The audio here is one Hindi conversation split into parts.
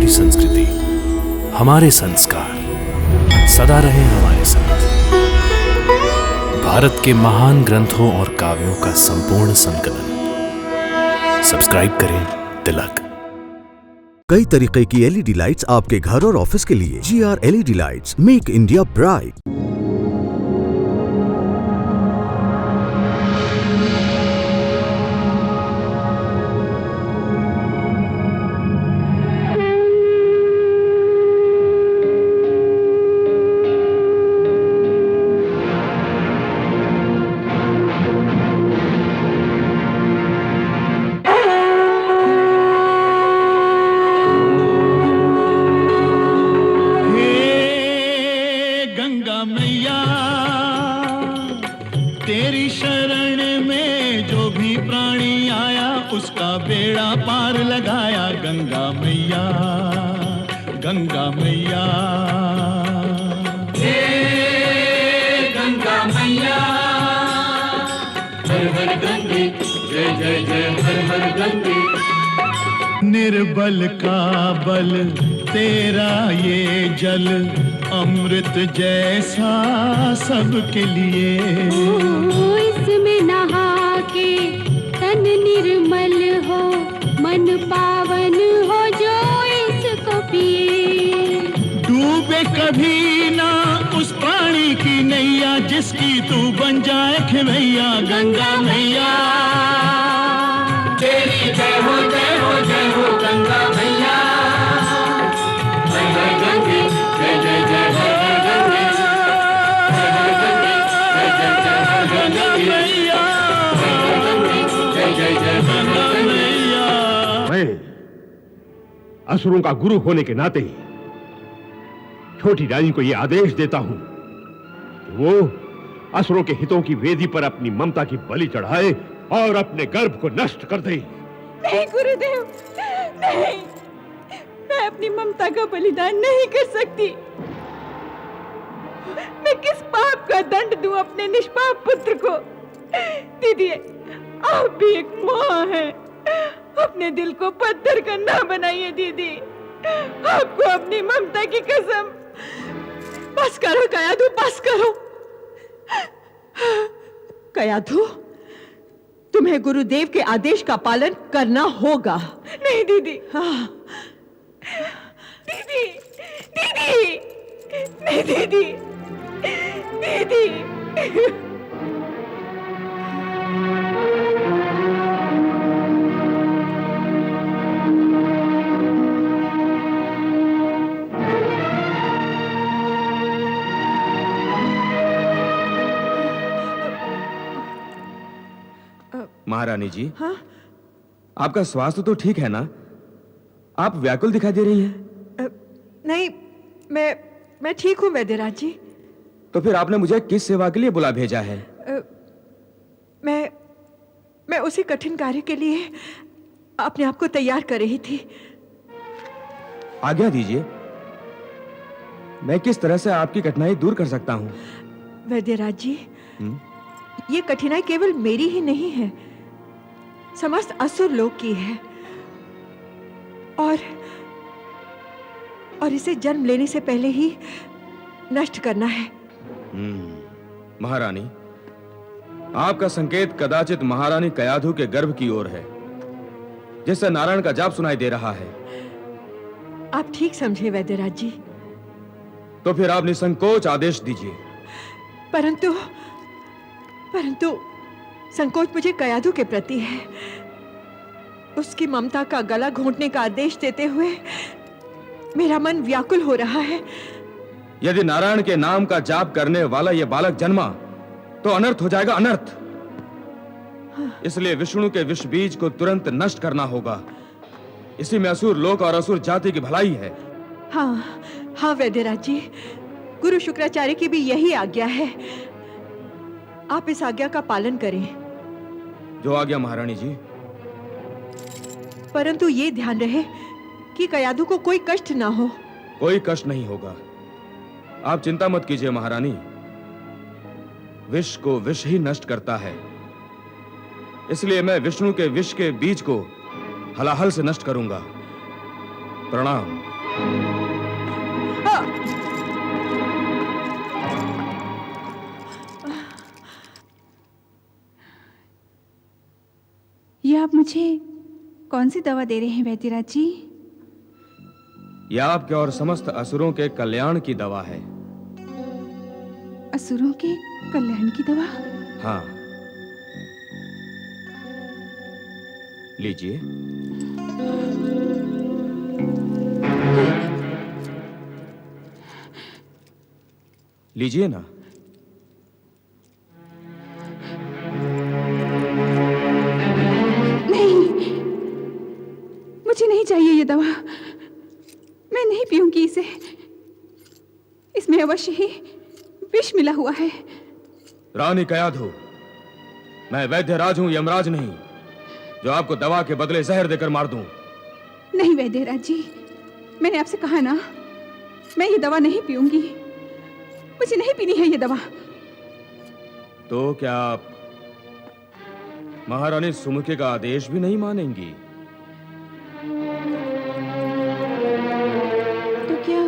हमारी संस्कृति, हमारे संस्कार सदा रहे हमारे साथ। भारत के महान ग्रंथों और काव्यों का संपूर्ण संकलन। सब्सक्राइब करें तिलक। कई तरीके की एलईडी लाइट्स आपके घर और ऑफिस के लिए। GR LED lights, make India bright. तेरी शरण में जो भी प्राणी आया उसका बेड़ा पार लगाया। गंगा मैया, गंगा मैया, हे गंगा मैया। हर हर गंगे, जय जय जय हर हर गंगे। निर्बल का बल तेरा ये जल, अमृत जैसा सबके लिए। इसमें नहा के तन निर्मल हो, मन पावन हो जो इसको पिए। डूबे कभी ना उस प्राणी की नैया, जिसकी तू बन जाए खिलैया। गंगा मैया, तेरी जय हो जय हो जय हो गंगा मैया। हर हर गंगे, जय जय जय हर हर गंगे। हर हर गंगे, जय जय जय हर हर गंगे। हर हर गंगे, जय जय जय गंगा मैया। मैं असुरों का गुरु होने के नाते छोटी रानी को यह आदेश देता हूं कि वो असुरों के हितों की वेदी पर अपनी ममता की बलि चढ़ाए और अपने गर्भ को नष्ट कर दे। नहीं गुरुदेव, नहीं, मैं अपनी ममता का बलिदान नहीं कर सकती। मैं किस पाप का दंड दूं अपने निष्पाप पुत्र को? दीदी, आप भी एक माँ हैं, अपने दिल को पत्थर का ना बनाइए दीदी। आपको अपनी ममता की कसम। बस करो कयाधु, बस करो। कयाधु, तुम्हें गुरुदेव के आदेश का पालन करना होगा। नहीं दीदी, दीदी, दीदी, नहीं दीदी, दीदी। महारानी जी, हाँ? आपका स्वास्थ्य तो ठीक है ना? आप व्याकुल दिखाई दे रही हैं। नहीं, मैं ठीक हूँ वैद्यराज जी। तो फिर आपने मुझे किस सेवा के लिए बुला भेजा है? मैं उसी कठिन कार्य के लिए अपने आप को तैयार कर रही थी। आज्ञा दीजिए, मैं किस तरह से आपकी कठिनाई दूर कर सकता हूँ? वैद्यराज जी, ये कठिनाई केवल मेरी ही नहीं है, समस्त असुर लोक की है। और इसे जन्म लेने से पहले ही नष्ट करना है। महारानी, आपका संकेत कदाचित महारानी कयाधु के गर्भ की ओर है, जिससे नारायण का जाप सुनाई दे रहा है। आप ठीक समझे वैद्यराज जी। तो फिर आप निसंकोच आदेश दीजिए। परंतु संकोच मुझे कयाधु के प्रति है। उसकी ममता का गला घोंटने का आदेश देते हुए मेरा मन व्याकुल हो रहा है। यदि नारायण के नाम का जाप करने वाला यह बालक जन्मा तो अनर्थ हो जाएगा, अनर्थ। इसलिए विष्णु के विष बीज को तुरंत नष्ट करना होगा। इसी में असुर लोक और असुर जाति की भलाई है। हाँ वैद्यराज जी, गुरु शुक्राचार्य की भी यही आज्ञा है। आप इस आज्ञा का पालन करें। जो आज्ञा महारानी जी। परंतु ये ध्यान रहे कि कयाधु को कोई कष्ट ना हो। कोई कष्ट नहीं होगा, आप चिंता मत कीजिए महारानी। विष को विष ही नष्ट करता है, इसलिए मैं विष्णु के विष के बीज को हलाहल से नष्ट करूंगा। प्रणाम। ये आप मुझे कौन सी दवा दे रहे हैं वैद्यराज जी? यह आपके और समस्त असुरों के कल्याण की दवा है। असुरों के कल्याण की दवा? हाँ, लीजिए। लीजिए ना। नहीं, मुझे नहीं चाहिए ये दवा। मैं नहीं पीऊंगी इसे। इसमें अवश्य ही विष मिला हुआ है। रानी कयाधु, मैं वैद्यराज हूं, यमराज नहीं, जो आपको दवा के बदले जहर देकर मार दूं। नहीं वैद्यराज जी, मैंने आपसे कहा ना, मैं ये दवा नहीं पीऊंगी। मुझे नहीं पीनी है ये दवा। तो क्या आप महारानी सुमुखी का आदेश भी नहीं मानेंगी? तो क्या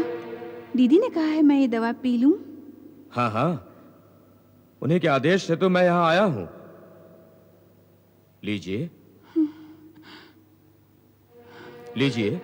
दीदी ने कहा है मैं ये दवा पी लूं? हाँ हाँ, उन्हीं के आदेश से तो मैं यहां आया हूं। लीजिए, लीजिए।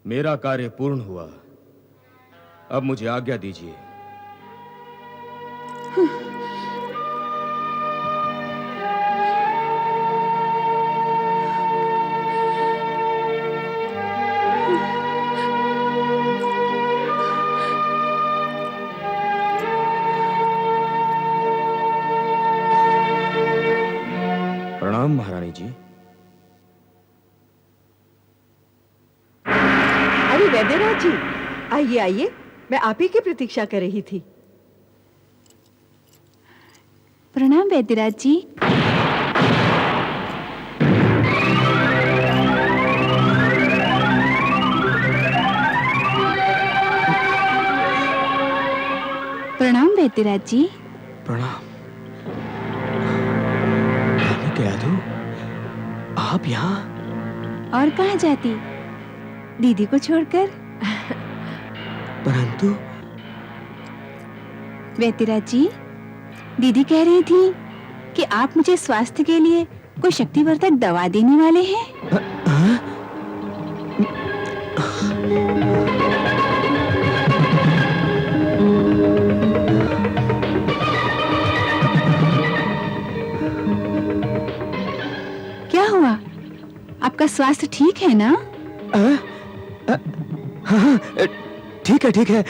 मेरा कार्य पूर्ण हुआ। अब मुझे आज्ञा दीजिए। प्रणाम महारानी जी। अरे वैद्यराज जी, आइए आइए, मैं आप ही की प्रतीक्षा कर रही थी। प्रणाम वैद्यराज जी। प्रणाम वैद्यराज जी। प्रणाम। कयाधु, आप यहाँ? और कहाँ जाती, दीदी को छोड़कर? परंतु वैद्यराज जी, दीदी कह रही थी कि आप मुझे स्वास्थ्य के लिए कोई शक्तिवर्धक दवा देने वाले हैं। क्या हुआ, आपका स्वास्थ्य ठीक है ना? हाँ, ठीक है ठीक है।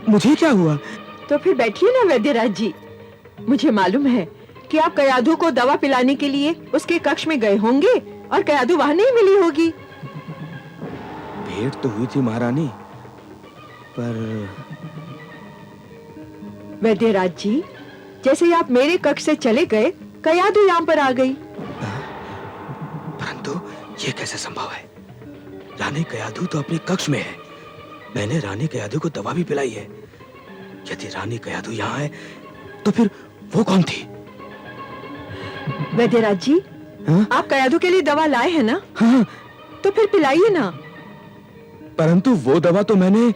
मुझे क्या हुआ? तो फिर बैठिए ना वैद्यराज जी। मुझे मालूम है कि आप कयाधु को दवा पिलाने के लिए उसके कक्ष में गए होंगे और कयाधु वहां नहीं मिली होगी। भेंट तो हुई थी महारानी, पर वैद्यराज जी, जैसे ही आप मेरे कक्ष से चले गए, कयाधु यहाँ पर आ गई। परंतु ये कैसे संभव है? रानी कयाधु तो अपने कक्ष में है। मैंने रानी कयाधु को दवा भी पिलाई है। यदि रानी कयाधु यहाँ है, तो फिर वो कौन थी? वैद्यराज जी, आप कयाधु के लिए दवा लाए हैं ना? हाँ। तो फिर पिलाइए ना। परंतु वो दवा तो मैंने...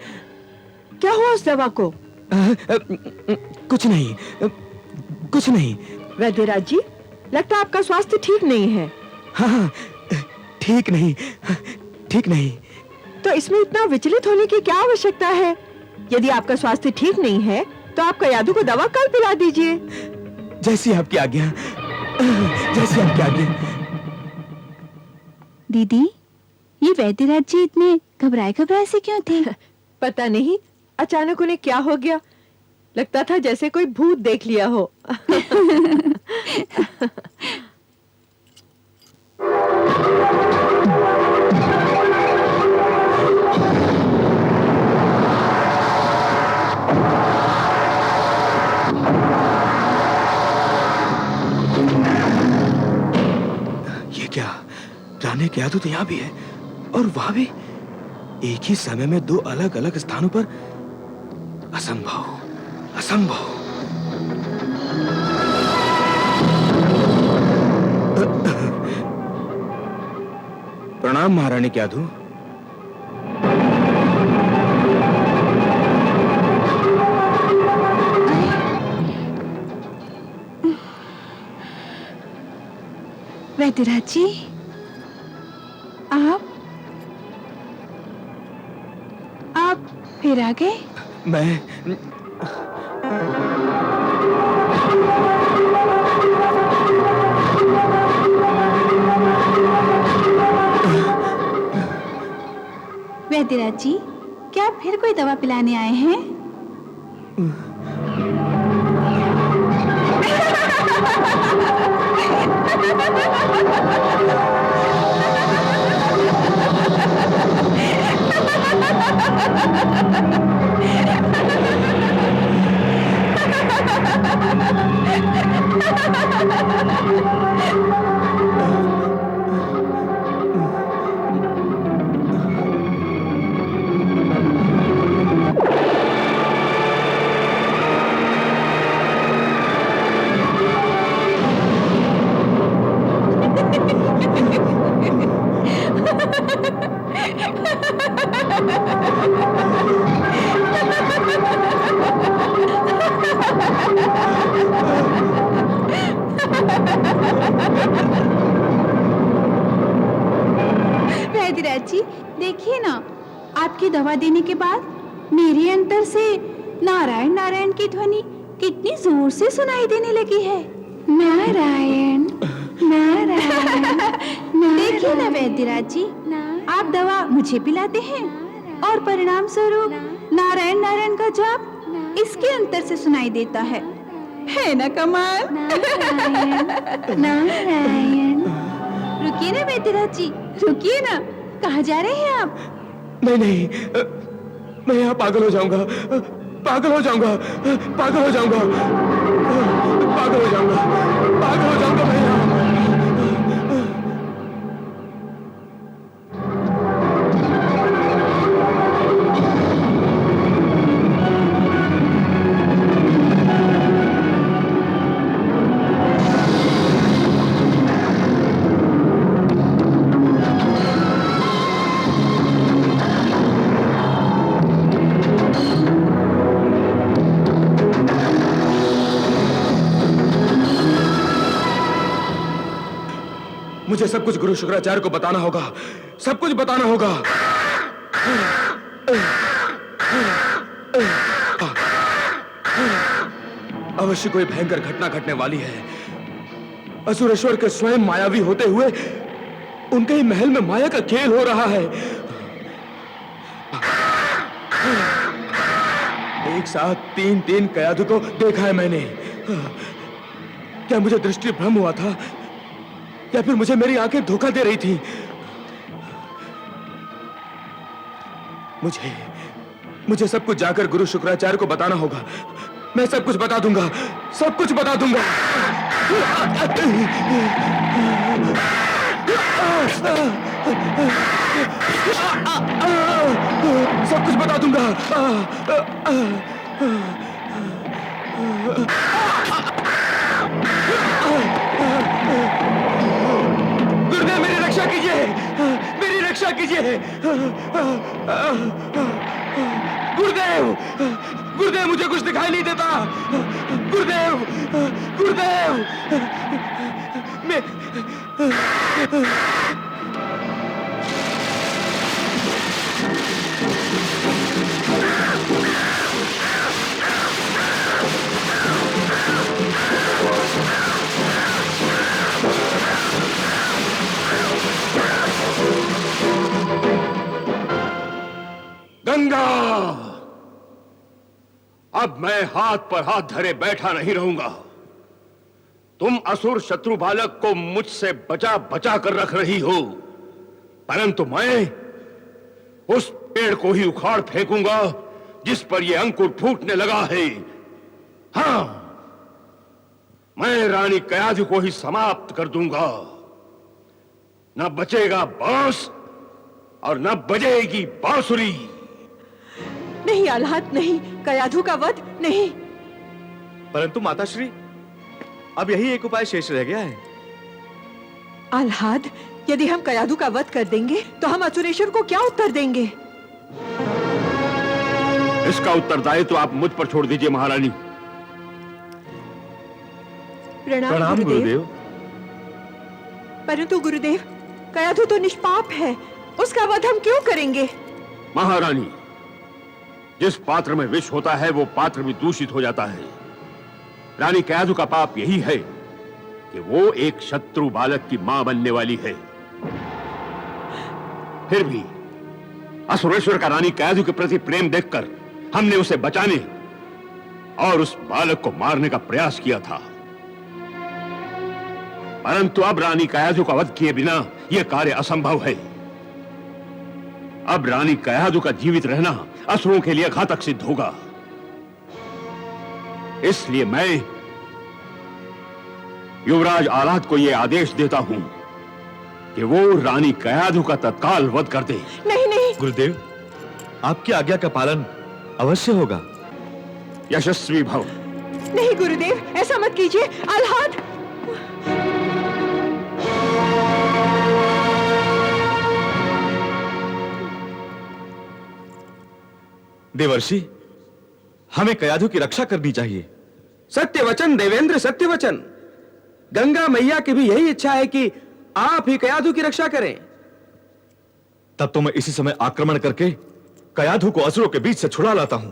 क्या हुआ उस दवा को? कुछ नहीं, कुछ नहीं। वैद्यराज जी, लगता है आपका स्वास्थ्य ठीक नहीं है। हाँ, ठीक नहीं, ठीक नहीं। तो इसमें इतना विचलित होने की क्या आवश्यकता है? यदि आपका स्वास्थ्य ठीक नहीं है, तो आप कयाधु को दवा कल पिला दीजिए। जैसी आपकी आज्ञा, जैसी आपकी आज्ञा। दीदी, ये वैद्यराज जी इतने घबराए से क्यों थे? पता नहीं अचानक उन्हें क्या हो गया, लगता था जैसे कोई भूत देख लिया हो। ये क्या, रानी के यादू तो यहाँ भी है और वहां भी। एक ही समय में दो अलग अलग स्थानों पर। असंभव, असंभव। प्रणाम महारानी के यादू। वैद्यराज जी, आप फिर आ गए? मैं वैद्यराज जी, क्या आप फिर कोई दवा पिलाने आए हैं? वैद्यराज जी, देखिए ना, आपकी दवा देने के बाद मेरे अंतर से नारायण नारायण की ध्वनि कितनी जोर से सुनाई देने लगी है। नारायण नारायण। देखिए ना वैद्यराज जी, आप दवा मुझे पिलाते हैं और परिणाम स्वरूप नारायण नारायण का जाप इसके अंतर से सुनाई देता है ना कमाल? नारायण। रुकिए ना वैद्यराज जी, रुकिए ना। कहाँ जा रहे हैं आप? नहीं, मैं यहाँ पागल हो जाऊंगा, पागल हो जाऊंगा, पागल हो जाऊंगा, पागल हो जाऊंगा, पागल हो जाऊंगा मैं यहाँ। मुझे सब कुछ गुरु शुक्राचार्य को बताना होगा, सब कुछ बताना होगा। अवश्य कोई भयंकर घटना घटने वाली है। असुरेश्वर के स्वयं मायावी होते हुए उनके ही महल में माया का खेल हो रहा है। एक साथ तीन कयादू को देखा है मैंने। क्या मुझे दृष्टि भ्रम हुआ था या फिर मुझे मेरी आंखें धोखा दे रही थी? मुझे सब कुछ जाकर गुरु शुक्राचार्य को बताना होगा। मैं सब कुछ बता दूंगा, सब कुछ बता दूंगा। सब कुछ बता दूंगा। गुरुदेव मेरी रक्षा कीजिए, मेरी रक्षा कीजिए। गुरुदेव, गुरुदेव मुझे कुछ दिखाई नहीं देता। गुरुदेव, गुरुदेव, मैं अब मैं हाथ पर हाथ धरे बैठा नहीं रहूंगा। तुम असुर शत्रु बालक को मुझसे बचा बचा कर रख रही हो, परंतु मैं उस पेड़ को ही उखाड़ फेंकूंगा जिस पर यह अंकुर फूटने लगा है। हां, मैं रानी कयाधु को ही समाप्त कर दूंगा। न बचेगा बांस और न बजेगी बांसुरी। नहीं आह्लाद, नहीं, कयाधु का वध नहीं। परंतु माताश्री, अब यही एक उपाय शेष रह गया है। आह्लाद, यदि हम कयाधु का वध कर देंगे तो हम असुरेश्वर को क्या उत्तर देंगे? इसका उत्तरदायित्व आप मुझ पर छोड़ दीजिए महारानी। प्रणाम गुरुदेव। परंतु गुरुदेव, कयाधु तो निष्पाप है, उसका वध हम क्यों करेंगे? महारानी, जिस पात्र में विष होता है वो पात्र भी दूषित हो जाता है। रानी कयाधु का पाप यही है कि वो एक शत्रु बालक की मां बनने वाली है। फिर भी असुरेश्वर का रानी कयाधु के प्रति प्रेम देखकर हमने उसे बचाने और उस बालक को मारने का प्रयास किया था, परंतु अब रानी कयाधु का वध किए बिना यह कार्य असंभव है। अब रानी कयाधु का जीवित रहना असुरों के लिए घातक सिद्ध होगा। इसलिए मैं युवराज आह्लाद को यह आदेश देता हूं कि वो रानी कयाधु का तत्काल वध कर दे। नहीं नहीं गुरुदेव, आपकी आज्ञा का पालन अवश्य होगा। यशस्वी भव। नहीं गुरुदेव, ऐसा मत कीजिए। आह्लाद, देवर्षि, हमें कयाधु की रक्षा करनी चाहिए। सत्य वचन देवेंद्र, सत्य वचन। गंगा मैया की भी यही इच्छा है कि आप ही कयाधु की रक्षा करें। तब तो मैं इसी समय आक्रमण करके कयाधु को असुरों के बीच से छुड़ा लाता हूं।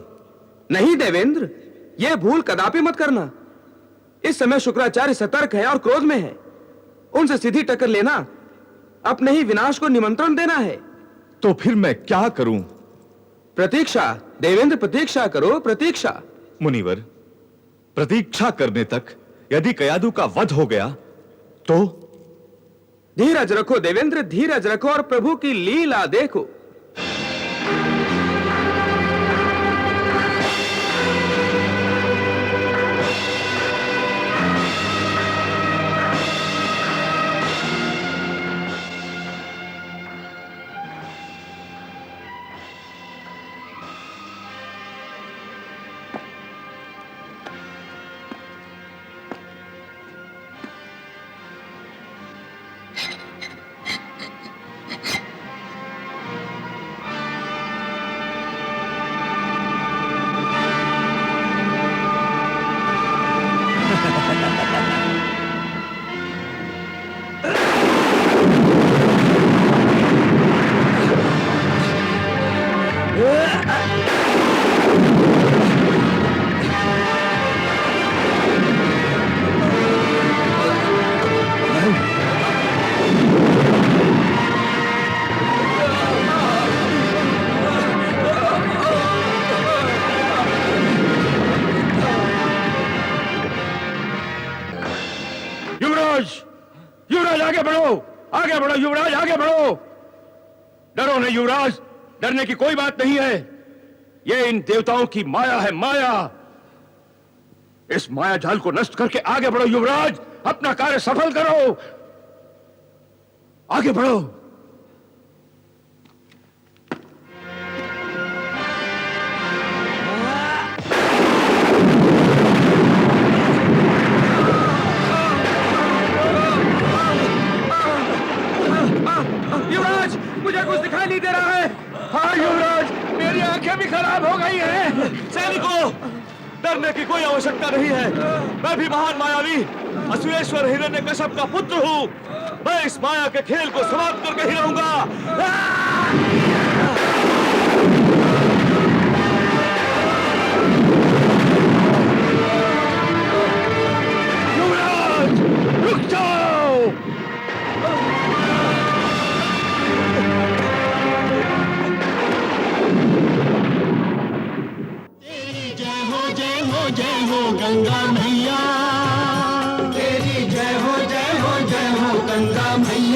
नहीं देवेंद्र, यह भूल कदापि मत करना। इस समय शुक्राचार्य सतर्क है और क्रोध में है। उनसे सीधी टक्कर लेना अपने ही विनाश को निमंत्रण देना है। तो फिर मैं क्या करूं? प्रतीक्षा देवेंद्र, प्रतीक्षा करो, प्रतीक्षा। मुनिवर, प्रतीक्षा करने तक यदि कयाधु का वध हो गया तो? धीरज रखो देवेंद्र, धीरज रखो और प्रभु की लीला देखो। आगे बढ़ो युवराज, आगे बढ़ो। डरो नहीं युवराज, डरने की कोई बात नहीं है। ये इन देवताओं की माया है, माया। इस माया जाल को नष्ट करके आगे बढ़ो युवराज, अपना कार्य सफल करो। आगे बढ़ो। युवराज, मुझे कुछ दिखाई नहीं दे रहा है। हाँ युवराज, मेरी आंखें भी खराब हो गई हैं। सैनिकों, डरने की कोई आवश्यकता नहीं है। मैं भी महान मायावी असुरेश्वर हिरण्यकश्यप का पुत्र हूँ। मैं इस माया के खेल को समाप्त करके ही रहूंगा। युवराज, रुक जाओ। जय गंगा मैया, तेरी जय हो जय हो जय हो गंगा मैया।